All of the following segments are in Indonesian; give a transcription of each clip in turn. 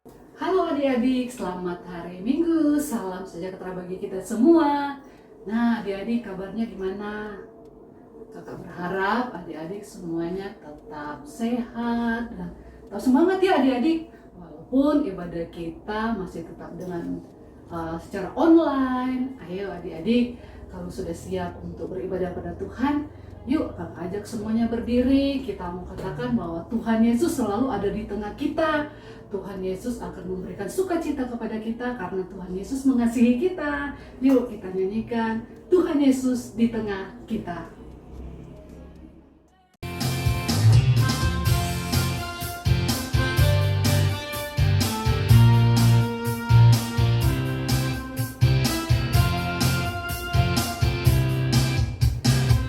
Halo adik-adik, selamat hari Minggu, salam sejahtera bagi kita semua. Nah adik-adik kabarnya gimana? Kakak berharap adik-adik semuanya tetap sehat dan tetap semangat ya adik-adik. Walaupun ibadah kita masih tetap dengan secara online. Ayo adik-adik, kalau sudah siap untuk beribadah pada Tuhan, yuk kakak ajak semuanya berdiri. Kita mau katakan bahwa Tuhan Yesus selalu ada di tengah kita. Tuhan Yesus akan memberikan sukacita kepada kita karena Tuhan Yesus mengasihi kita. Yuk kita nyanyikan Tuhan Yesus di tengah kita.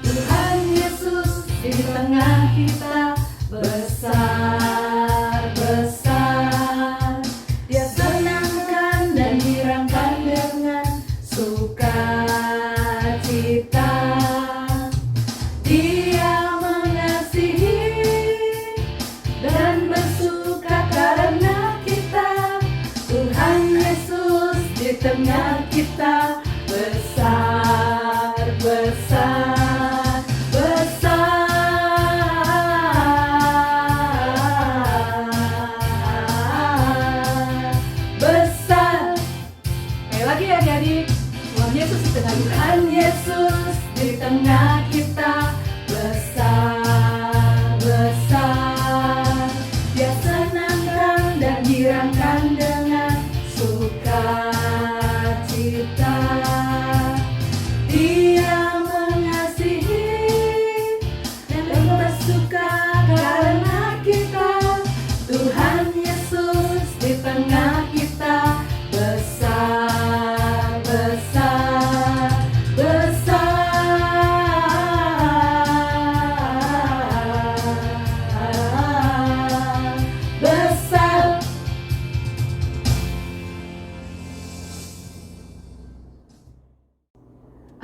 Tuhan Yesus di tengah kita besar, besar. Dia senangkan dan hirangkan dengan sukacita. Dia mengasihi dan bersuka karena kita. Tuhan Yesus di tengah kita besar, besar, besar. Ayo lagi ya adik-adik. Tuhan Yesus di tengah kita. Tuhan Yesus di tengah kita besar, besar. Dia senangkan dan hirangkan dengan sukacita. Dia mengasihi dan bersuka karena kita. Tuhan Yesus di tengah kita besar, besar, besar, besar.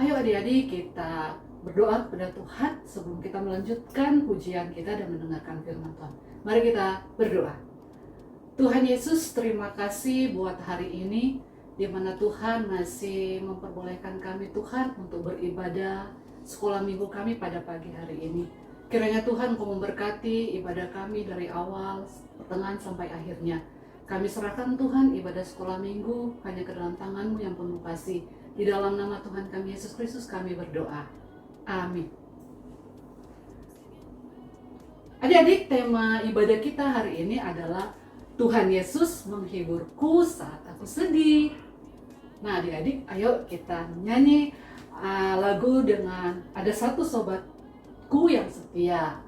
Ayo adik-adik kita berdoa kepada Tuhan sebelum kita melanjutkan pujian kita dan mendengarkan firman Tuhan. Mari kita berdoa. Tuhan Yesus, terima kasih buat hari ini di mana Tuhan masih memperbolehkan kami Tuhan untuk beribadah sekolah minggu kami pada pagi hari ini. Kiranya Tuhan Engkau memberkati ibadah kami dari awal, pertengahan sampai akhirnya. Kami serahkan Tuhan ibadah sekolah minggu hanya ke dalam tangan-Mu yang penuh kasih. Di dalam nama Tuhan kami Yesus Kristus kami berdoa. Amin. Adik-adik, tema ibadah kita hari ini adalah Tuhan Yesus menghiburku saat aku sedih. Nah adik-adik, ayo kita nyanyi lagu dengan ada satu sobatku yang setia.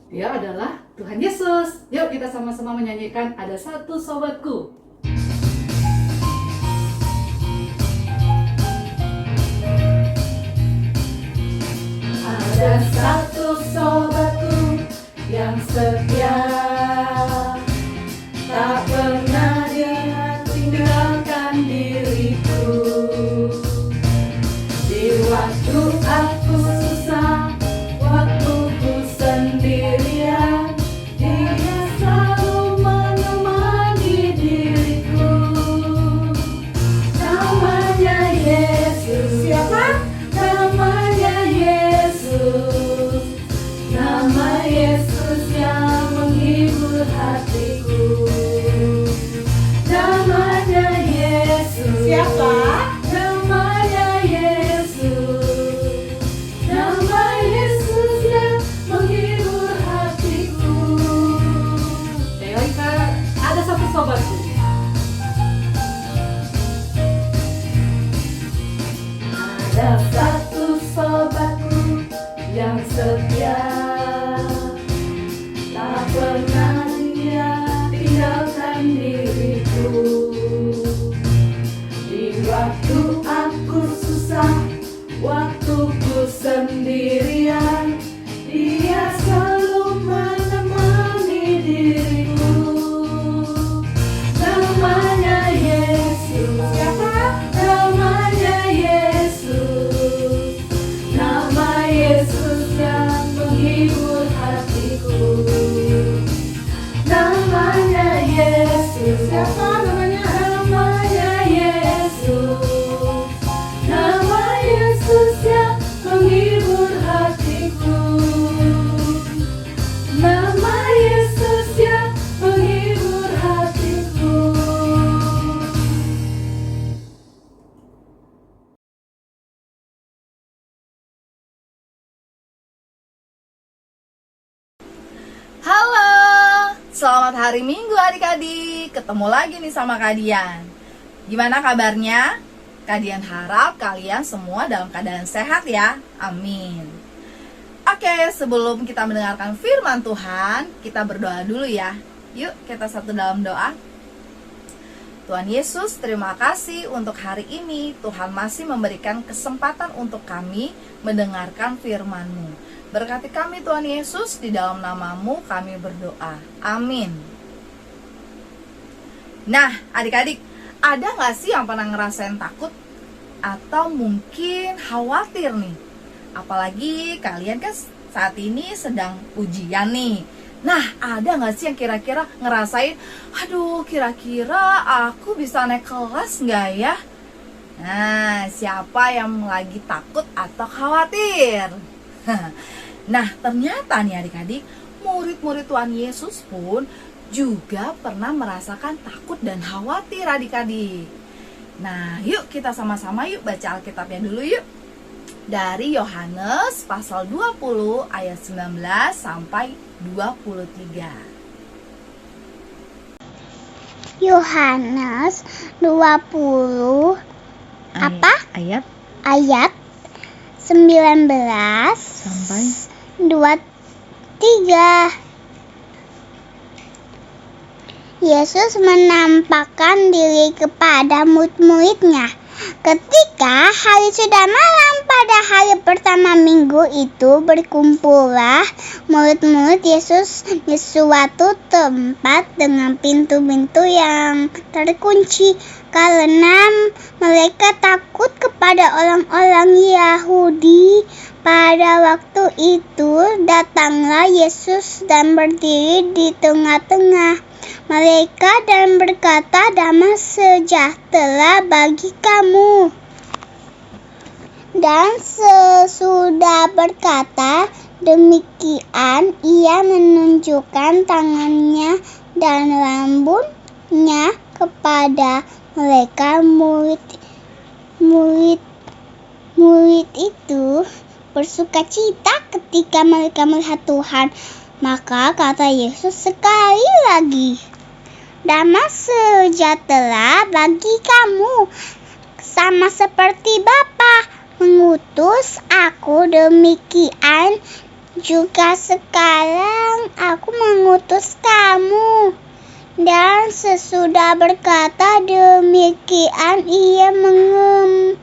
Dia adalah Tuhan Yesus. Yuk kita sama-sama menyanyikan ada satu sobatku. Ada satu sobatku yang setia, tak pernah dia tinggalkan diriku. Di waktu aku susah, waktu ku sendirian, dia selalu menemani diriku. Namanya Yesus. Siapa? Namanya Yesus. Nama Yesus yang menghibur Siapa namanya? Namanya Yesus. Nama Yesus yang menghibur hatiku. Nama Yesus yang menghibur hatiku. Halo, selamat hari Minggu adik-adik. Ketemu lagi nih sama Kak Dian. Gimana kabarnya? Kak Dian harap kalian semua dalam keadaan sehat ya. Amin. Oke, sebelum kita mendengarkan firman Tuhan, kita berdoa dulu ya. Yuk kita satu dalam doa. Tuhan Yesus, terima kasih untuk hari ini. Tuhan masih memberikan kesempatan untuk kami mendengarkan firman-Mu. Berkati kami Tuhan Yesus, di dalam nama-Mu kami berdoa. Amin. Nah, adik-adik, ada gak sih yang pernah ngerasain takut? Atau mungkin khawatir nih? Apalagi kalian kan saat ini sedang ujian nih. Nah, ada gak sih yang kira-kira ngerasain, aduh kira-kira aku bisa naik kelas gak ya? Nah, siapa yang lagi takut atau khawatir? Nah, ternyata nih adik-adik, murid-murid Tuhan Yesus pun juga pernah merasakan takut dan khawatir adik-adik. Nah, yuk kita sama-sama yuk baca Alkitabnya dulu yuk. Dari Yohanes pasal 20 ayat 19 sampai 23. Yohanes 20 Ayat ayat 19 sampai 23. Yesus menampakkan diri kepada murid-muridnya. Ketika hari sudah malam pada hari pertama minggu itu, berkumpullah murid-murid Yesus di suatu tempat dengan pintu-pintu yang terkunci karena mereka takut kepada orang-orang Yahudi. Pada waktu itu datanglah Yesus dan berdiri di tengah-tengah mereka dan berkata, "Damai sejahtera bagi kamu." Dan sesudah berkata demikian, ia menunjukkan tangannya dan rambutnya kepada mereka. Murid itu bersukacita ketika mereka melihat Tuhan. Maka kata Yesus sekali lagi, "Damai sejahtera bagi kamu. Sama seperti Bapa mengutus aku, demikian juga sekarang aku mengutus kamu." Dan sesudah berkata demikian, ia mengembusi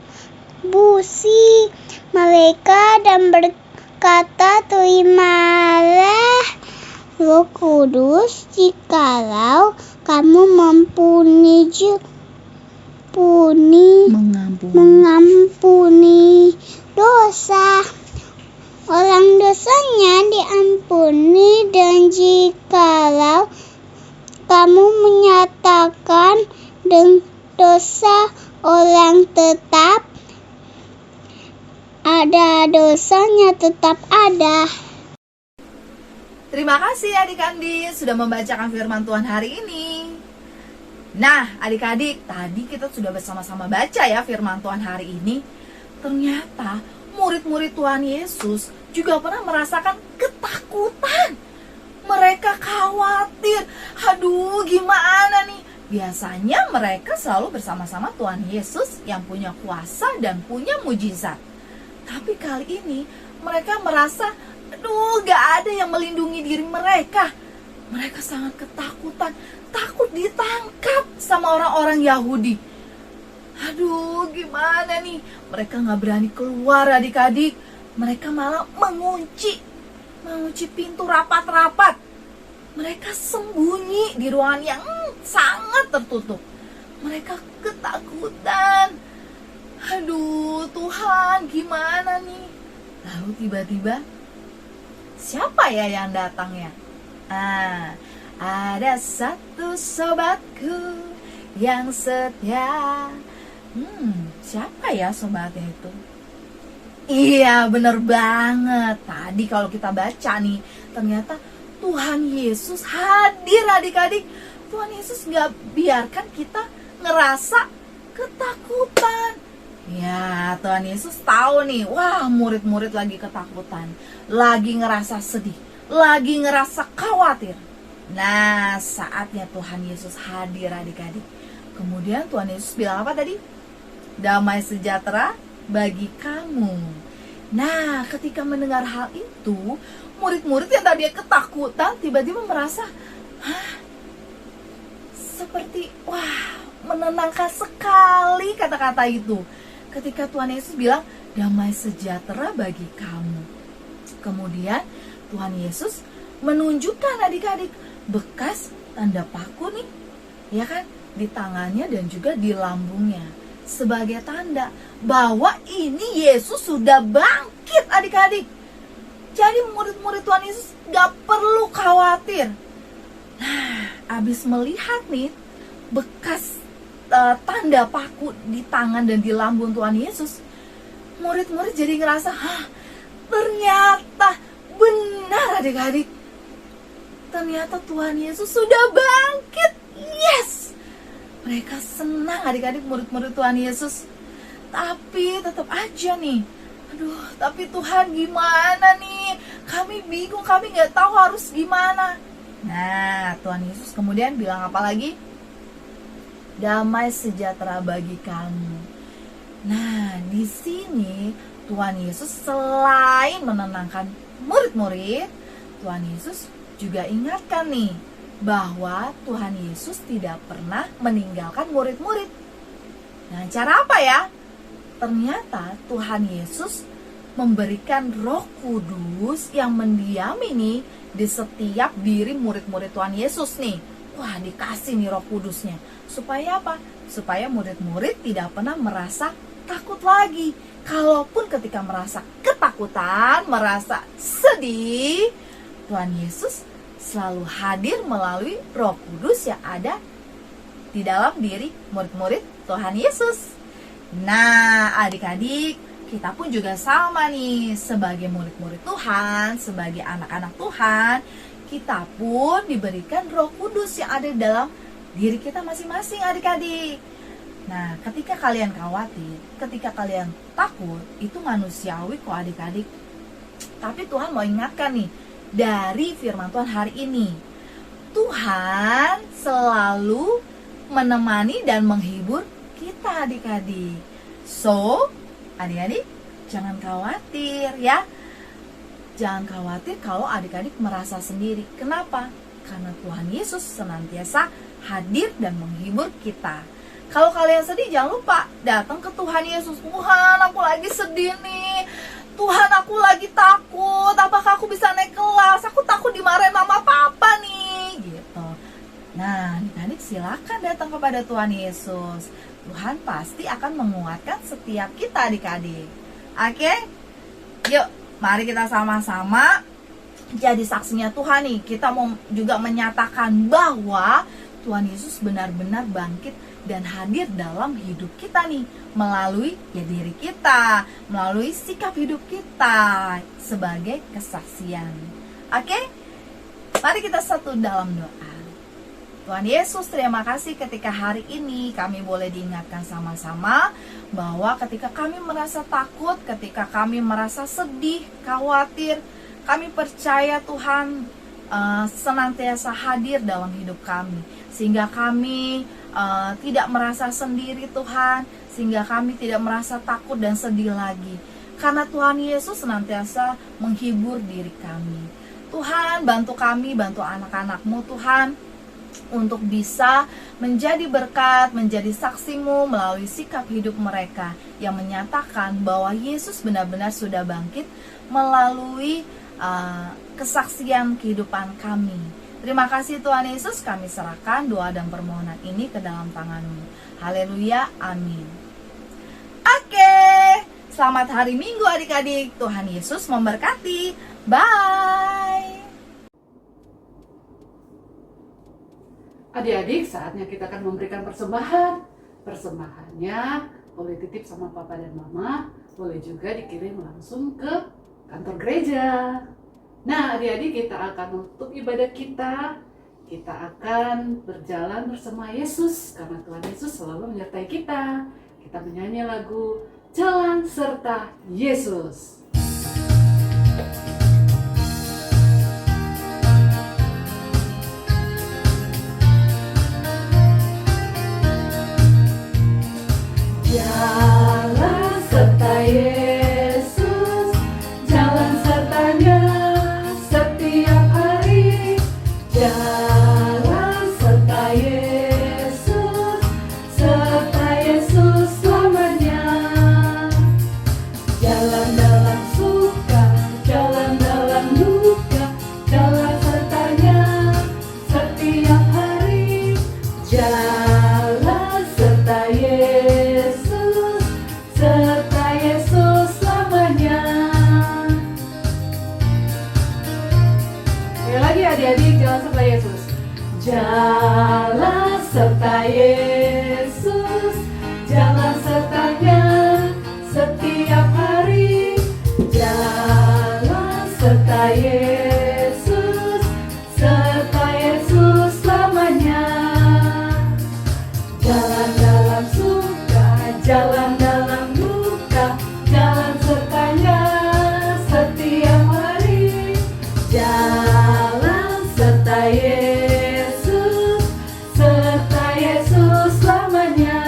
mereka dan berkata, "Terimalah Roh Kudus jikalau kamu mengampuni dosa orang, dosanya diampuni, dan jikalau kamu menyatakan dosa orang, tetap ada dosanya, tetap ada." Terima kasih adik-adik sudah membacakan firman Tuhan hari ini. Nah, adik-adik, tadi kita sudah bersama-sama baca ya firman Tuhan hari ini. Ternyata murid-murid Tuhan Yesus juga pernah merasakan ketakutan. Mereka khawatir. Aduh, gimana nih? Biasanya mereka selalu bersama-sama Tuhan Yesus yang punya kuasa dan punya mujizat. Tapi kali ini mereka merasa, aduh, gak ada yang melindungi diri mereka. Mereka sangat ketakutan, takut ditangkap sama orang-orang Yahudi. Aduh, gimana nih? Mereka gak berani keluar adik-adik. Mereka malah mengunci pintu rapat-rapat. Mereka sembunyi di ruangan yang sangat tertutup. Mereka ketakutan. Aduh, Tuhan, gimana nih? Lalu tiba-tiba, siapa ya yang datang ya? Ada satu sobatku yang setia. Siapa ya sobatnya itu? Iya, bener banget. Tadi kalau kita baca nih, ternyata Tuhan Yesus hadir adik-adik. Tuhan Yesus gak biarkan kita ngerasa ketakutan. Ya, Tuhan Yesus tahu nih, wah murid-murid lagi ketakutan, lagi ngerasa sedih, lagi ngerasa khawatir. Nah, saatnya Tuhan Yesus hadir adik-adik. Kemudian Tuhan Yesus bilang apa tadi? Damai sejahtera bagi kamu. Nah, ketika mendengar hal itu, murid-murid yang tadi ketakutan tiba-tiba merasa, seperti menenangkan sekali kata-kata itu. Ketika Tuhan Yesus bilang damai sejahtera bagi kamu. Kemudian Tuhan Yesus menunjukkan adik-adik bekas tanda paku nih, ya kan, di tangannya dan juga di lambungnya, sebagai tanda bahwa ini Yesus sudah bangkit adik-adik. Jadi murid-murid Tuhan Yesus gak perlu khawatir. Nah, abis melihat nih bekas tanda paku di tangan dan di lambung Tuhan Yesus, murid-murid jadi ngerasa, ternyata benar adik-adik. Ternyata Tuhan Yesus sudah bangkit. Yes! Mereka senang adik-adik murid-murid Tuhan Yesus. Tapi tetap aja nih, tapi Tuhan gimana nih? Kami bingung, kami gak tahu harus gimana. Nah, Tuhan Yesus kemudian bilang apa lagi? Damai sejahtera bagi kamu. Nah, di sini Tuhan Yesus selain menenangkan murid-murid, Tuhan Yesus juga ingatkan nih bahwa Tuhan Yesus tidak pernah meninggalkan murid-murid. Nah, cara apa ya? Ternyata Tuhan Yesus memberikan Roh Kudus yang mendiami nih di setiap diri murid-murid Tuhan Yesus nih. Wah, dikasih nih Roh Kudusnya. Supaya apa? Supaya murid-murid tidak pernah merasa takut lagi. Kalaupun ketika merasa ketakutan, merasa sedih, Tuhan Yesus selalu hadir melalui Roh Kudus yang ada di dalam diri murid-murid Tuhan Yesus. Nah, adik-adik, kita pun juga sama nih, sebagai murid-murid Tuhan, sebagai anak-anak Tuhan, kita pun diberikan Roh Kudus yang ada dalam diri kita masing-masing adik-adik. Nah, ketika kalian khawatir, ketika kalian takut, itu manusiawi kok adik-adik. Tapi Tuhan mau ingatkan nih, dari firman Tuhan hari ini, Tuhan selalu menemani dan menghibur kita adik-adik. So, adik-adik, jangan khawatir ya. Jangan khawatir kalau adik-adik merasa sendiri. Kenapa? Karena Tuhan Yesus senantiasa hadir dan menghibur kita. Kalau kalian sedih, jangan lupa datang ke Tuhan Yesus. Tuhan, aku lagi sedih nih. Tuhan, aku lagi takut. Apakah aku bisa naik kelas? Aku takut dimarahin mama papa nih. Gitu. Nah, adik-adik silakan datang kepada Tuhan Yesus. Tuhan pasti akan menguatkan setiap kita adik-adik. Oke? Yuk, mari kita sama-sama jadi saksinya Tuhan nih. Kita mau juga menyatakan bahwa Tuhan Yesus benar-benar bangkit dan hadir dalam hidup kita nih, melalui diri kita, melalui sikap hidup kita sebagai kesaksian. Oke? Mari kita satu dalam doa. Tuhan Yesus, terima kasih ketika hari ini kami boleh diingatkan sama-sama bahwa ketika kami merasa takut, ketika kami merasa sedih, khawatir, kami percaya Tuhan senantiasa hadir dalam hidup kami, sehingga kami tidak merasa sendiri Tuhan, sehingga kami tidak merasa takut dan sedih lagi, karena Tuhan Yesus senantiasa menghibur diri kami. Tuhan, bantu kami, bantu anak-anak-Mu Tuhan, untuk bisa menjadi berkat, menjadi saksi-Mu melalui sikap hidup mereka yang menyatakan bahwa Yesus benar-benar sudah bangkit melalui kesaksian kehidupan kami. Terima kasih Tuhan Yesus, kami serahkan doa dan permohonan ini ke dalam tangan-Mu. Haleluya, amin. Oke, selamat hari Minggu adik-adik. Tuhan Yesus memberkati. Bye. Adik-adik, saatnya kita akan memberikan persembahan. Persembahannya boleh titip sama papa dan mama, boleh juga dikirim langsung ke kantor gereja. Nah, adik-adik, kita akan menutup ibadah kita. Kita akan berjalan bersama Yesus, karena Tuhan Yesus selalu menyertai kita. Kita menyanyi lagu Jalan Serta Yesus. Jalan serta Yesus, jalan sertanya setiap hari. Jalan serta Yesus selamanya. Jalan dalam suka, jalan dalam duka, jalan sertanya setiap hari. Jalan serta Yesus selamanya. Sekali lagi adik-adik, jalan serta Yesus. Jalan serta Yesus, jalan sertanya setiap hari. Jalan serta Yesus selamanya. Jalan dalam suka, jalan dalam duka, jalan sertanya setiap hari. Jalan serta Yesus selamanya.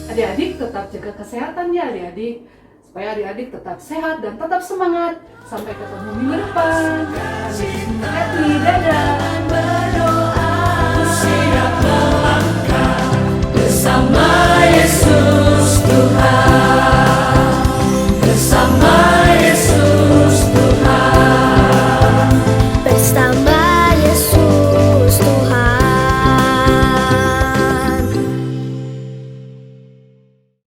Adik-adik tetap jaga kesehatan ya adik-adik, supaya adik-adik tetap sehat dan tetap semangat. Sampai ketemu minggu depan. Kami